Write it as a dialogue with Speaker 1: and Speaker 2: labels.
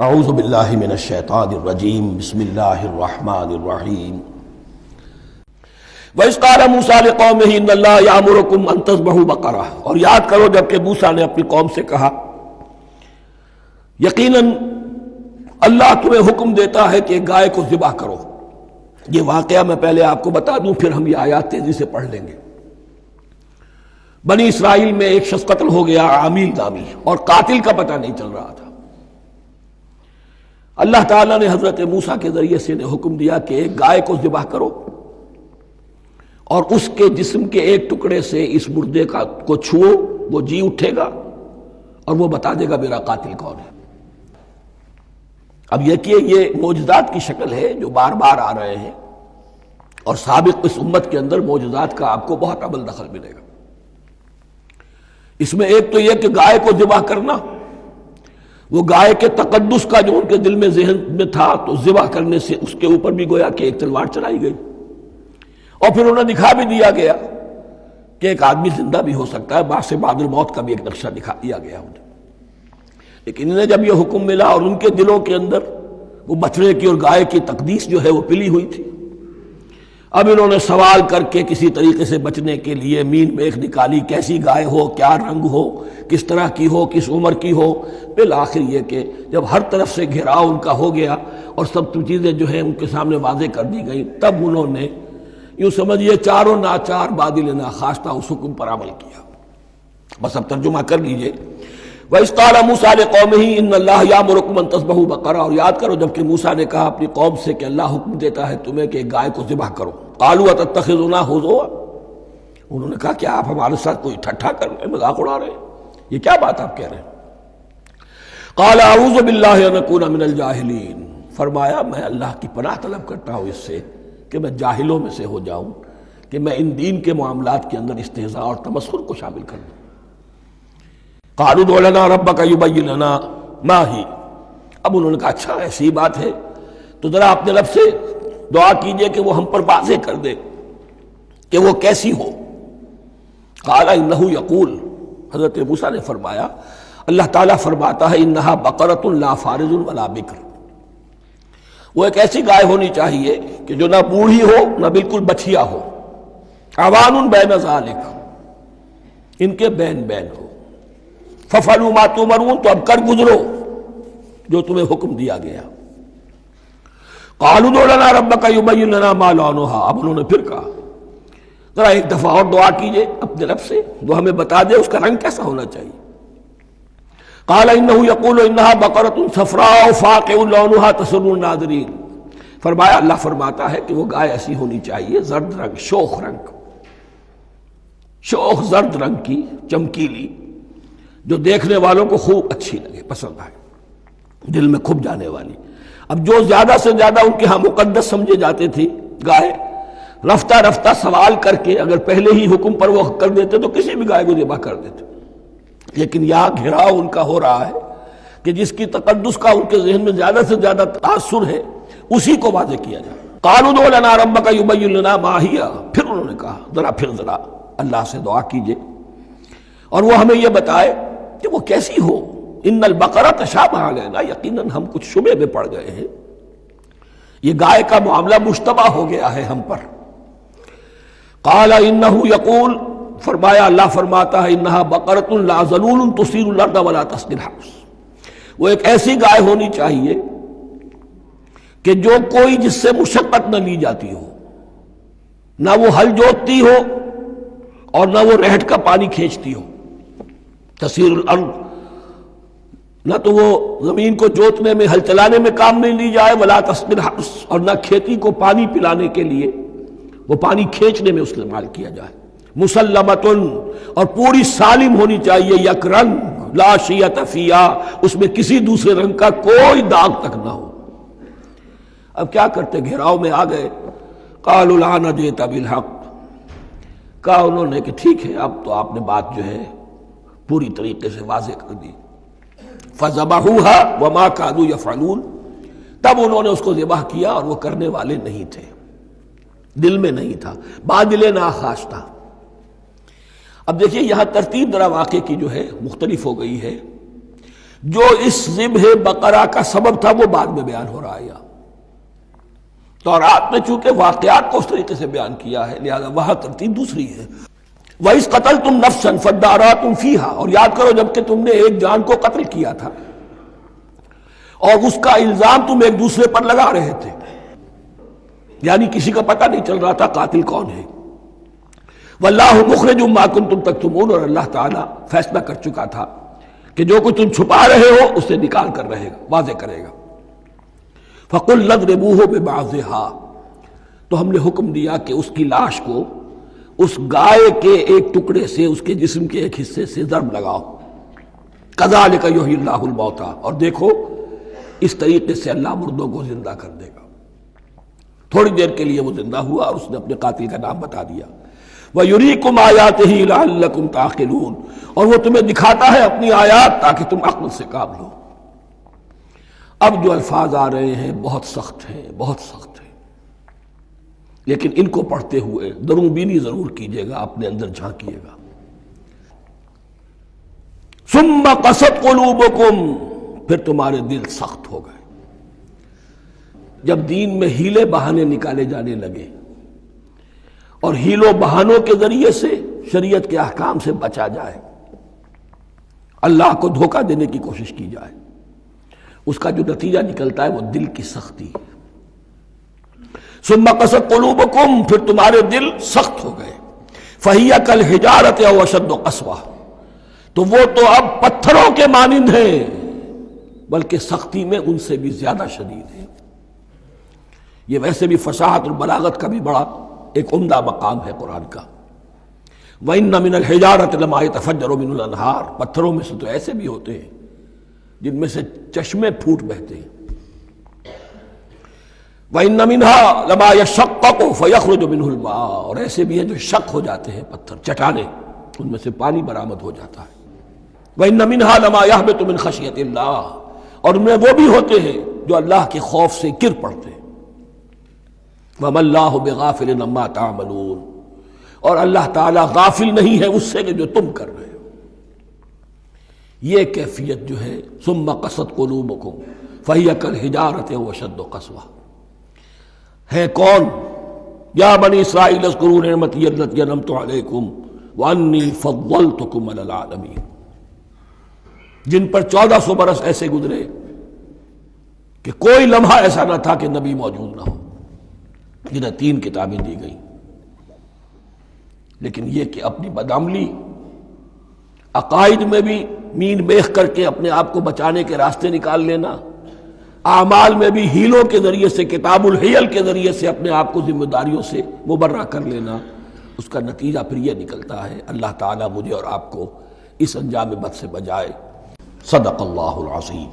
Speaker 1: اعوذ باللہ من الشیطان الرجیم بسم اللہ الرحمن الرحیم وَإِذْ قَالَ مُوسَىٰ لِقَوْمِهِ إِنَّ اللَّهَ يَأْمُرُكُمْ أَن تَذْبَحُوا بَقَرَةً، اور یاد کرو جب کہ موسیٰ نے اپنی قوم سے کہا یقیناً اللہ تمہیں حکم دیتا ہے کہ گائے کو ذبح کرو۔ یہ واقعہ میں پہلے آپ کو بتا دوں، پھر ہم یہ آیات تیزی سے پڑھ لیں گے۔ بنی اسرائیل میں ایک شخص قتل ہو گیا، عامیل نامی، اور قاتل کا پتہ نہیں چل رہا تھا۔ اللہ تعالیٰ نے حضرت موسیٰ کے ذریعے سے انہیں حکم دیا کہ ایک گائے کو ذبح کرو اور اس کے جسم کے ایک ٹکڑے سے اس مردے کو چھوؤ، وہ جی اٹھے گا اور وہ بتا دے گا میرا قاتل کون ہے۔ اب یہ کہ یہ معجزات کی شکل ہے جو بار بار آ رہے ہیں، اور سابق اس امت کے اندر معجزات کا آپ کو بہت عمل دخل ملے گا۔ اس میں ایک تو یہ کہ گائے کو ذبح کرنا، وہ گائے کے تقدس کا جو ان کے دل میں ذہن میں تھا، تو ذبح کرنے سے اس کے اوپر بھی گویا کہ ایک تلوار چلائی گئی، اور پھر انہیں دکھا بھی دیا گیا کہ ایک آدمی زندہ بھی ہو سکتا ہے، باعث بعد الموت کا بھی ایک نقشہ دکھا دیا گیا انہیں۔ لیکن انہیں جب یہ حکم ملا اور ان کے دلوں کے اندر وہ بچڑے کی اور گائے کی تقدیس جو ہے وہ پلی ہوئی تھی، اب انہوں نے سوال کر کے کسی طریقے سے بچنے کے لیے مین میخ نکالی، کیسی گائے ہو، کیا رنگ ہو، کس طرح کی ہو، کس عمر کی ہو۔ بالآخر یہ کہ جب ہر طرف سے گھیراؤ ان کا ہو گیا اور سب چیزیں جو ہیں ان کے سامنے واضح کر دی گئیں، تب انہوں نے یوں سمجھیے چاروں ناچار بادل ناخواستہ اس حکم پر عمل کیا۔ بس اب ترجمہ کر لیجئے۔ وَإِذْ قَالَ مُوسَىٰ لِقَوْمِهِ إِنَّ اللَّهَ يَأْمُرُكُمْ أَن تَذْبَحُوا بَقَرَةً، اور یاد کرو جب کہ موسیٰ نے کہا اپنی قوم سے کہ اللہ حکم دیتا ہے تمہیں کہ ایک گائے کو ذبح کرو۔ قَالُوا أَتَتَّخِذُنَا هُزُوًا، انہوں نے کہا کیا آپ ہمارے ساتھ کوئی ٹھٹھا کر رہے ہیں، مذاق اڑا رہے ہیں، یہ کیا بات آپ کہہ رہے ہیں؟ قَالَ أَعُوذُ بِاللَّهِ أَنْ أَكُونَ مِنَ الْجَاهِلِينَ، فرمایا میں اللہ کی پناہ طلب کرتا ہوں اس سے کہ میں جاہلوں میں سے ہو جاؤں، کہ میں ان دین کے معاملات کے اندر استہزاء اور تمسخر کو شامل کر دوں۔ قالوا ادع لنا ربک یبین لنا ما ہی، اب انہوں نے کہا اچھا ایسی بات ہے تو ذرا اپنے رب سے دعا کیجئے کہ وہ ہم پر واضح کر دے کہ وہ کیسی ہو۔ قال انہ یقول، حضرت موسیٰ نے فرمایا اللہ تعالیٰ فرماتا ہے انہا بقرۃ لا فارض ولا بکر، وہ ایک ایسی گائے ہونی چاہیے کہ جو نہ بوڑھی ہو نہ بالکل بچھیا ہو، عوان بین ذالک، ان کے بین بین ہو۔ فَفَعَلُوا مَا تُؤْمَرُونَ، تو اب کر گزرو جو تمہیں حکم دیا گیا۔ قَالُوا ادْعُ لَنَا رَبَّكَ يُبَيِّن لَنَا مَا لَوْنُهَا، اب انہوں نے پھر کہا ذرا ایک دفعہ اور دعا کیجئے اپنے رب سے، وہ ہمیں بتا دے اس کا رنگ کیسا ہونا چاہیے۔ قَالَ إِنَّهُ يَقُولُ إِنَّهَا بَقَرَةٌ صَفْرَاءُ فَاقِعٌ لَوْنُهَا تَسُرُّ النَّاظِرِينَ، فرمایا اللہ فرماتا ہے کہ وہ گائے ایسی ہونی چاہیے زرد رنگ، شوخ رنگ، شوخ زرد رنگ کی، چمکیلی، جو دیکھنے والوں کو خوب اچھی لگے، پسند آئے، دل میں کھپ جانے والی۔ اب جو زیادہ سے زیادہ ان کے ہاں مقدس سمجھے جاتے تھی گائے، رفتہ رفتہ سوال کر کے اگر پہلے ہی حکم پر وہ کر دیتے تو کسی بھی گائے کو ذبح کر دیتے، لیکن یہاں گھیراؤ ان کا ہو رہا ہے کہ جس کی تقدس کا ان کے ذہن میں زیادہ سے زیادہ تاثر ہے اسی کو واضح کیا جائے۔ قالوا ادع لنا ربک یبین لنا ما ہی، پھر انہوں نے کہا ذرا اللہ سے دعا کیجئے اور وہ ہمیں یہ بتائے کہ وہ کیسی ہو۔ ان البقرہ تشابہ علینا، یقیناً ہم کچھ شبے میں پڑ گئے ہیں، یہ گائے کا معاملہ مشتبہ ہو گیا ہے ہم پر۔ قال انہ یقول، فرمایا اللہ فرماتا ہے انہا بقرۃ لا ذلول تثیر الارض ولا تسقی الحرث، وہ ایک ایسی گائے ہونی چاہیے کہ جو کوئی جس سے مشقت نہ لی جاتی ہو، نہ وہ ہل جوتتی ہو اور نہ وہ رہٹ کا پانی کھینچتی ہو۔ تسیر الارض، نہ تو وہ زمین کو جوتنے میں، ہل چلانے میں کام نہیں لی جائے، ولا تسقی الحرث، اور نہ کھیتی کو پانی پلانے کے لیے وہ پانی کھینچنے میں استعمال کیا جائے۔ مسلمتن، اور پوری سالم ہونی چاہیے، یک رنگ، لا شیۃ فیہا، اس میں کسی دوسرے رنگ کا کوئی داغ تک نہ ہو۔ اب کیا کرتے، گھیراؤ میں آ گئے۔ قالوا الآن جئت بالحق، کہا انہوں نے کہ ٹھیک ہے اب تو آپ نے بات جو ہے پوری طریقے سے واضح کر دی۔ فَذَبَحُوهَا وَمَا كَادُوا يَفْعَلُونَ، تب انہوں نے اس کو ذبح کیا اور وہ کرنے والے نہیں تھے، دل میں نہیں تھا، بادل ناخواستہ۔ اب دیکھیے یہاں ترتیب ذرا واقعے کی جو ہے مختلف ہو گئی ہے۔ جو اس ذبح بقرہ کا سبب تھا وہ بعد میں بیان ہو رہا ہے یہاں۔ تورات میں چونکہ واقعات کو اس طریقے سے بیان کیا ہے لہذا وہاں ترتیب دوسری ہے۔ وَإِذْ قَتَلْتُمْ نَفْسًا فَادَّارَأْتُمْ فِيهَا، اور یاد کرو جب کہ تم نے ایک جان کو قتل کیا تھا اور اس کا الزام تم ایک دوسرے پر لگا رہے تھے، یعنی کسی کا پتہ نہیں چل رہا تھا قاتل کون ہے۔ وَاللَّهُ مُخْرِجٌ مَا كُنتُمْ تَكْتُمُونَ، اور اللہ تعالیٰ فیصلہ کر چکا تھا کہ جو کچھ تم چھپا رہے ہو اسے نکال کر رہے گا، واضح کرے گا۔ فَقُلْ اضْرِبُوهُ بِبَعْضِهَا، تو ہم نے حکم دیا کہ اس کی لاش کو اس گائے کے ایک ٹکڑے سے، اس کے جسم کے ایک حصے سے ضرب لگاؤ۔ كَذَلِكَ يُحْيِي اللَّهُ الْمَوْتَى، اور دیکھو اس طریقے سے اللہ مردوں کو زندہ کر دے گا۔ تھوڑی دیر کے لیے وہ زندہ ہوا اور اس نے اپنے قاتل کا نام بتا دیا۔ وَيُرِيكُمْ آيَاتِهِ لَعَلَّكُمْ تَعْقِلُونَ، اور وہ تمہیں دکھاتا ہے اپنی آیات تاکہ تم عقل سے کام لو۔ اب جو الفاظ آ رہے ہیں بہت سخت ہیں، بہت سخت ہیں، لیکن ان کو پڑھتے ہوئے درون بینی ضرور کیجیے گا، اپنے اندر جھانکیے گا۔ ثُمَّ قَسَتْ قُلُوبُكُمْ، پھر تمہارے دل سخت ہو گئے۔ جب دین میں ہیلے بہانے نکالے جانے لگے اور ہیلوں بہانوں کے ذریعے سے شریعت کے احکام سے بچا جائے، اللہ کو دھوکہ دینے کی کوشش کی جائے، اس کا جو نتیجہ نکلتا ہے وہ دل کی سختی۔ ثم قست قلوبکم، پھر تمہارے دل سخت ہو گئے۔ فہی کالحجارۃ او اشد قسوہ، تو وہ تو اب پتھروں کے مانند ہیں بلکہ سختی میں ان سے بھی زیادہ شدید ہے۔ یہ ویسے بھی فصاحت اور بلاغت کا بھی بڑا ایک عمدہ مقام ہے قرآن کا۔ وَإِنَّ مِنَ الْحِجَارَةِ لَمَا يَتَفَجَّرُ مِنْهُ الْأَنْهَارُ، پتھروں میں سے تو ایسے بھی ہوتے ہیں جن میں سے چشمے پھوٹ بہتے ہیں۔ وَإِنَّ مِنْهَا لَمَا يَشَقَّقُ فَيَخْرُجُ مِنْهُ الْمَاءُ، اور ایسے بھی ہیں جو شق ہو جاتے ہیں، پتھر چٹانیں، ان میں سے پانی برآمد ہو جاتا ہے۔ وَإِنَّ مِنْهَا لَمَا يَهْبِطُ مِنْ خَشْيَةِ اللَّهِ، اور ان میں وہ بھی ہوتے ہیں جو اللہ کے خوف سے گر پڑتے ہیں۔ وَمَا اللَّهُ بِغَافِلٍ عَمَّا تَعْمَلُونَ، اور اللہ تعالیٰ غافل نہیں ہے اس سے کہ جو تم کر رہے ہو۔ یہ کیفیت جو ہے ثم قست قلوبکم فہی کالحجارۃ او اشد قسوہ، ہے کون؟ یا بنی اسرائیل اذکروا نعمتی التی انعمت علیکم وانی فضلتکم علی العالمین، جن پر 1400 برس ایسے گزرے کہ کوئی لمحہ ایسا نہ تھا کہ نبی موجود نہ ہو، جنہیں 3 کتابیں دی گئیں۔ لیکن یہ کہ اپنی بدعملی، عقائد میں بھی مین بیخ کر کے اپنے آپ کو بچانے کے راستے نکال لینا، اعمال میں بھی ہیلوں کے ذریعے سے، کتاب الحیل کے ذریعے سے اپنے آپ کو ذمہ داریوں سے مبرہ کر لینا، اس کا نتیجہ پھر یہ نکلتا ہے۔ اللہ تعالیٰ مجھے اور آپ کو اس انجام بد سے بچائے۔ صدق اللہ العظیم۔